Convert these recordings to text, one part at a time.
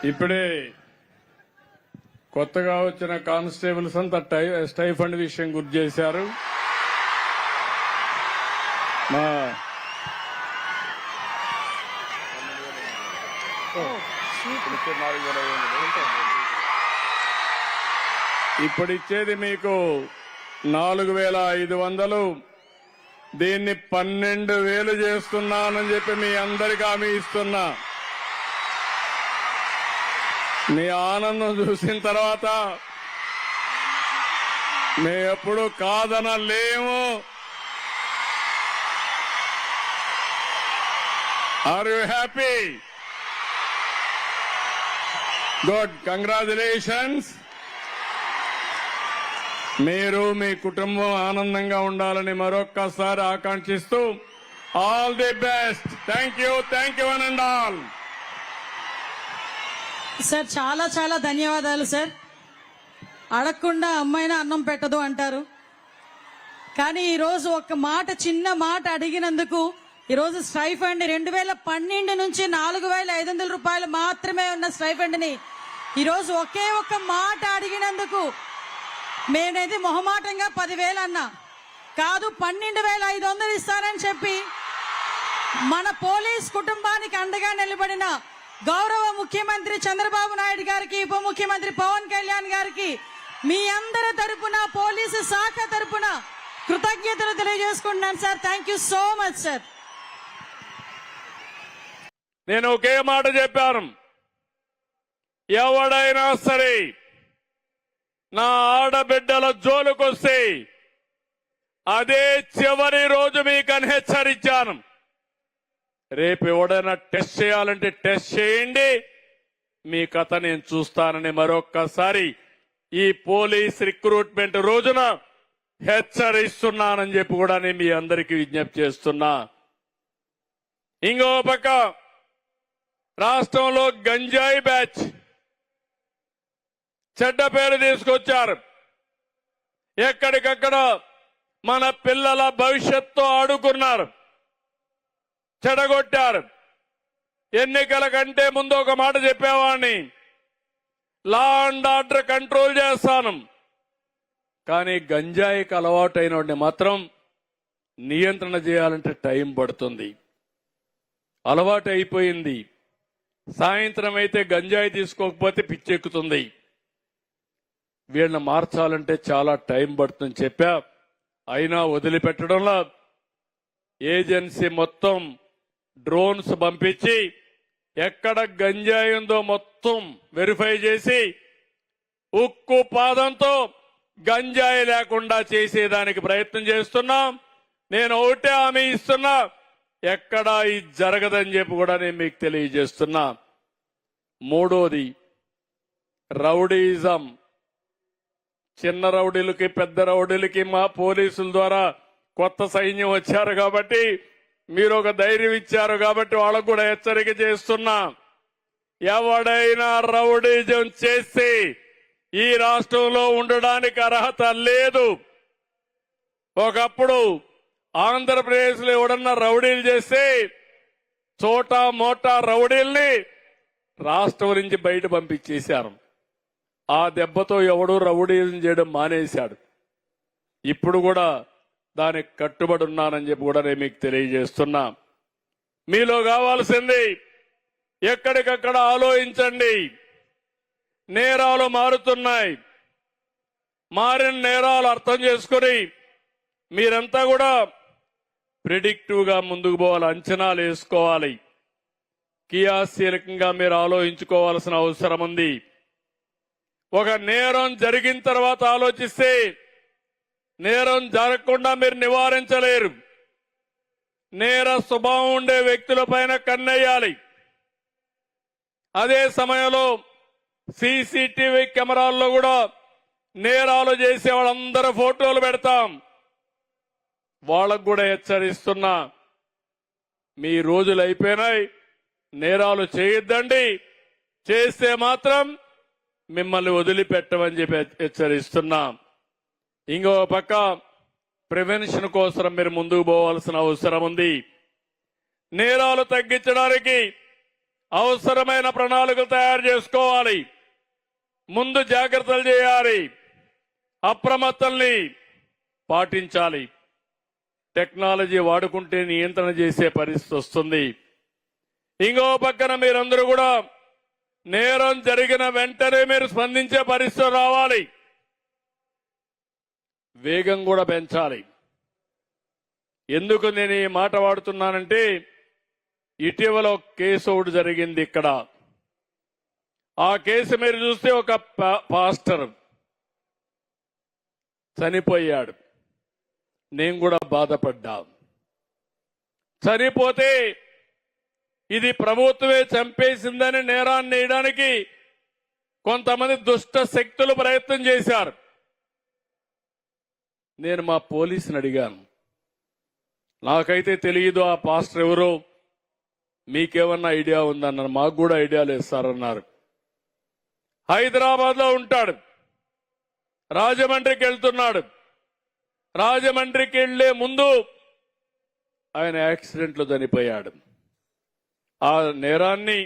ఇప్పుడే కొత్తగా వచ్చిన కానిస్టేబుల్స్ అంతా స్టైఫండ్ విషయం గుర్తు చేశారు. మా ఇప్పుడు ఇచ్చేది మీకు 4,500. దీన్ని 12,000 చేస్తున్నానని చెప్పి మీ అందరికీ హామీ ఇస్తున్నా. మీ ఆనందం చూసిన తర్వాత మేము ఎప్పుడు కాదనలేము. Are you happy? Good, congratulations. మీరు మీ కుటుంబం ఆనందంగా ఉండాలని మరొక్కసారి ఆకాంక్షిస్తూ all the best. Thank you one and all. Sir చాలా చాలా ధన్యవాదాలు సార్. అడగకుండా అమ్మాయినా అన్నం పెట్టదు అంటారు, కానీ ఈరోజు ఒక మాట, చిన్న మాట అడిగినందుకు ఈరోజు స్టైఫండ్ 2012 నుంచి 4,500 రూపాయలు మాత్రమే ఉన్న స్టైఫండ్ ని ఈరోజు ఒకే ఒక్క మాట అడిగినందుకు నేనైతే మొహమాటంగా 10,000 అన్నా, కాదు 12,500 ఇస్తానని చెప్పి మన పోలీస్ కుటుంబానికి అండగా నిలబడిన గౌరవ ముఖ్యమంత్రి చంద్రబాబు నాయుడు గారికి, ఉప ముఖ్యమంత్రి పవన్ కళ్యాణ్ గారికి మీ అందరి తరపున, పోలీసు శాఖ తరపున కృతజ్ఞతలు తెలియజేసుకుంటున్నాను sir. Thank you so much sir. నేను ఒకే మాట చెప్పాను, ఎవడైనా సరే నా ఆడబిడ్డల జోలుకొస్తే అదే చివరి రోజు మీకని హెచ్చరించాను. రేపు ఎవడైనా టెస్ట్ చేయాలంటే టెస్ట్ చేయండి, మీ కథ నేను చూస్తానని మరొక్కసారి ఈ పోలీస్ రిక్రూట్మెంట్ రోజున హెచ్చరిస్తున్నానని చెప్పి కూడా నేను మీ అందరికీ విజ్ఞప్తి చేస్తున్నా. ఇంకో పక్క రాష్ట్రంలో గంజాయి బ్యాచ్ చెడ్డ పేరు తీసుకొచ్చారు. ఎక్కడికక్కడ మన పిల్లల భవిష్యత్తు ఆడుకున్నారు, చెడగొట్టారు. ఎన్నికల కంటే ముందు ఒక మాట చెప్పేవాడిని, లా అండ్ ఆర్డర్ కంట్రోల్ చేస్తాను, కానీ గంజాయికి అలవాటైన వాడిని మాత్రం నియంత్రణ చేయాలంటే టైం పడుతుంది. అలవాటు అయిపోయింది. సాయంత్రం అయితే గంజాయి తీసుకోకపోతే పిచ్చెక్కుతుంది. వీళ్ళని మార్చాలంటే చాలా టైం పడుతుందని చెప్పా. అయినా వదిలిపెట్టడంలో ఏజెన్సీ మొత్తం డ్రోన్స్ పంపించి ఎక్కడ గంజాయి ఉందో మొత్తం వెరిఫై చేసి ఉక్కు పాదంతో గంజాయి లేకుండా చేసేదానికి ప్రయత్నం చేస్తున్నాం. నేను ఒకటే హామీ ఇస్తున్నా, ఎక్కడా ఇది జరగదని చెప్పి కూడా నేను మీకు తెలియజేస్తున్నా. మూడోది రౌడీజం. చిన్న రౌడీలకి పెద్ద రౌడీలకి మా పోలీసుల ద్వారా కొత్త సైన్యం వచ్చారు కాబట్టి, మీరు ఒక ధైర్యం ఇచ్చారు కాబట్టి వాళ్ళకు కూడా హెచ్చరిక చేస్తున్నా. ఎవడైనా రౌడీజం చేసి ఈ రాష్ట్రంలో ఉండడానికి అర్హత లేదు. ఒకప్పుడు ఆంధ్రప్రదేశ్ లో ఎవడన్నా రౌడీలు చేస్తే చోటా మోటా రౌడీల్ని రాష్ట్రం నుంచి బయట పంపించేశారు. ఆ దెబ్బతో ఎవడూ రౌడీలు చేయడం మానేశాడు. ఇప్పుడు కూడా దానికి కట్టుబడి ఉన్నానని చెప్పి కూడా నేను మీకు తెలియజేస్తున్నా. మీలో కావాల్సింది ఎక్కడికక్కడ ఆలోచించండి. నేరాలు మారుతున్నాయి. మారిన నేరాలు అర్థం చేసుకుని మీరంతా కూడా ప్రిడిక్టివ్ గా ముందుకు పోవాలి, అంచనాలు వేసుకోవాలి. క్రియాశీలకంగా మీరు ఆలోచించుకోవాల్సిన అవసరం ఉంది. ఒక నేరం జరిగిన తర్వాత ఆలోచిస్తే నేరం జరగకుండా మీరు నివారించలేరు. నేర స్వభావం ఉండే వ్యక్తుల పైన కన్నెయ్యాలి. అదే సమయంలో సీసీటీవీ కెమెరాల్లో కూడా నేరాలు చేసే వాళ్ళందరూ ఫోటోలు పెడతాం. వాళ్ళకు కూడా హెచ్చరిస్తున్నా, మీ రోజులు అయిపోయినాయి, నేరాలు చేయొద్దండి. చేస్తే మాత్రం మిమ్మల్ని వదిలిపెట్టమని చెప్పి హెచ్చరిస్తున్నా. ఇంకో పక్క ప్రివెన్షన్ కోసం మీరు ముందుకు పోవాల్సిన అవసరం ఉంది. నేరాలు తగ్గించడానికి అవసరమైన ప్రణాళికలు తయారు చేసుకోవాలి. ముందు జాగ్రత్తలు చేయాలి. అప్రమత్తల్ని పాటించాలి. టెక్నాలజీ వాడుకుంటే నియంత్రణ చేసే పరిస్థితి వస్తుంది. ఇంకో పక్కన మీరందరూ కూడా నేరం జరిగిన వెంటనే మీరు స్పందించే పరిస్థితి రావాలి. వేగం కూడా పెంచాలి. ఎందుకు నేను ఈ మాట వాడుతున్నానంటే ఇటీవల ఒక కేసు ఒకటి జరిగింది ఇక్కడ. ఆ కేసు మీరు చూస్తే ఒక పాస్టర్ చనిపోయాడు. నేను కూడా బాధపడ్డా. చనిపోతే ఇది ప్రభుత్వమే చంపేసిందని నేరాన్ని వేయడానికి కొంతమంది దుష్ట శక్తులు ప్రయత్నం చేశారు. నేను మా పోలీసుని అడిగాను, నాకైతే తెలియదు ఆ పాస్టర్ ఎవరో, మీకేమన్నా ఐడియా ఉందన్నారు. మాకు కూడా ఐడియా లేదు సార్ అన్నారు. హైదరాబాద్ లో ఉంటాడు, రాజమండ్రికి వెళ్తున్నాడు. రాజమండ్రికి వెళ్లే ముందు ఆయన యాక్సిడెంట్లో చనిపోయాడు. ఆ నేరాన్ని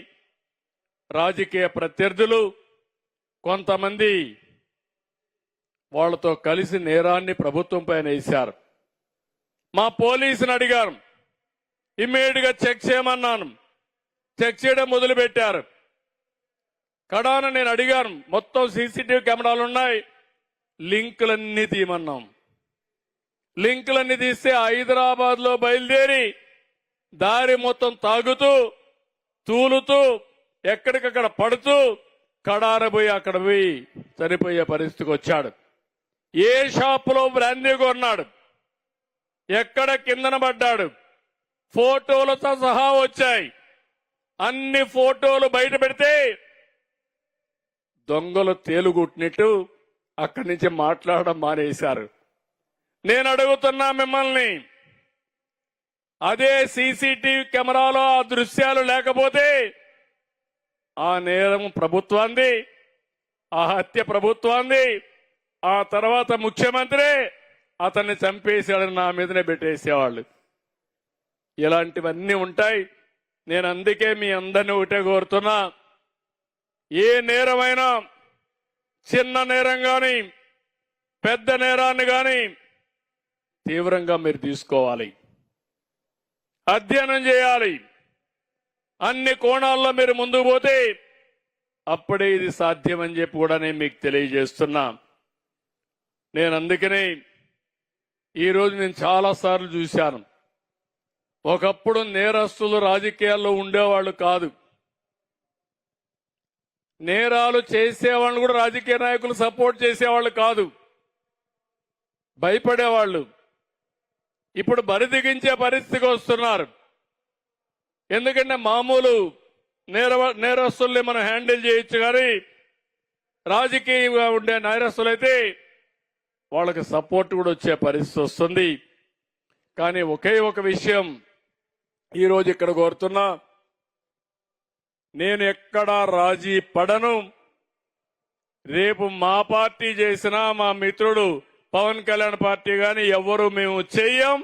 రాజకీయ ప్రత్యర్థులు కొంతమంది వాళ్లతో కలిసి నేరాన్ని ప్రభుత్వం పైన వేశారు. మా పోలీసుని అడిగాను, ఇమ్మీడియట్ గా చెక్ చేయమన్నాను. చెక్ చేయడం మొదలు పెట్టారు. కడాన నేను అడిగాను, మొత్తం సీసీటీవీ కెమెరాలు ఉన్నాయి, లింకులన్నీ తీయమన్నాం. లింకులన్నీ తీస్తే హైదరాబాద్ లో బయలుదేరి దారి మొత్తం తాగుతూ తూలుతూ ఎక్కడికక్కడ పడుతూ కడారబోయి అక్కడ పోయి చనిపోయే పరిస్థితికి వచ్చాడు. ఏ షాపులో బ్రాందీ కొన్నాడు, ఎక్కడ కిందన పడ్డాడు, ఫోటోలతో సహా వచ్చాయి. అన్ని ఫోటోలు బయట పెడితే దొంగలు తేలుగుట్టినట్టు అక్కడి నుంచి మాట్లాడడం మానేశారు. నేను అడుగుతున్నా మిమ్మల్ని, అదే సీసీటీవీ కెమెరాలో ఆ దృశ్యాలు లేకపోతే ఆ నేరం ప్రభుత్వాన్ని, ఆ హత్య ప్రభుత్వాన్ని, ఆ తర్వాత ముఖ్యమంత్రి అతన్ని చంపేశాడని నా మీదనే పెట్టేసేవాళ్ళు. ఇలాంటివన్నీ ఉంటాయి. నేను అందుకే మీ అందరినీ ఒకటే కోరుతున్నా, ఏ నేరమైనా చిన్న నేరం గాని పెద్ద నేరాన్ని గాని తీవ్రంగా మీరు తీసుకోవాలి, అధ్యయనం చేయాలి. అన్ని కోణాల్లో మీరు ముందుకు పోతే అప్పుడే ఇది సాధ్యమని చెప్పి కూడా నేను మీకు తెలియజేస్తున్నా. నేను అందుకనే ఈరోజు నేను చాలాసార్లు చూశాను, ఒకప్పుడు నేరస్తులు రాజకీయాల్లో ఉండేవాళ్ళు కాదు, నేరాలు చేసేవాళ్ళు కూడా రాజకీయ నాయకులు సపోర్ట్ చేసేవాళ్ళు కాదు, భయపడేవాళ్ళు. ఇప్పుడు బరిదిగించే పరిస్థితికి వస్తున్నారు. ఎందుకంటే మామూలు నేరస్తుల్ని మనం హ్యాండిల్ చేయొచ్చు, కానీ రాజకీయంగా ఉండే నేరస్తులైతే వాళ్ళకి సపోర్ట్ కూడా వచ్చే పరిస్థితి వస్తుంది. కానీ ఒకే ఒక విషయం ఈరోజు ఇక్కడ కోరుతున్నా, నేను ఎక్కడా రాజీ పడను. రేపు మా పార్టీ చేసినా మా మిత్రుడు పవన్ కళ్యాణ్ పార్టీ గాని ఎవరు మేము చెయ్యం.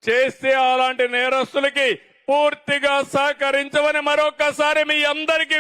చేస్తే అలాంటి నేరస్తులకి పూర్తిగా సహకరించమని మరొకసారి మీ అందరికీ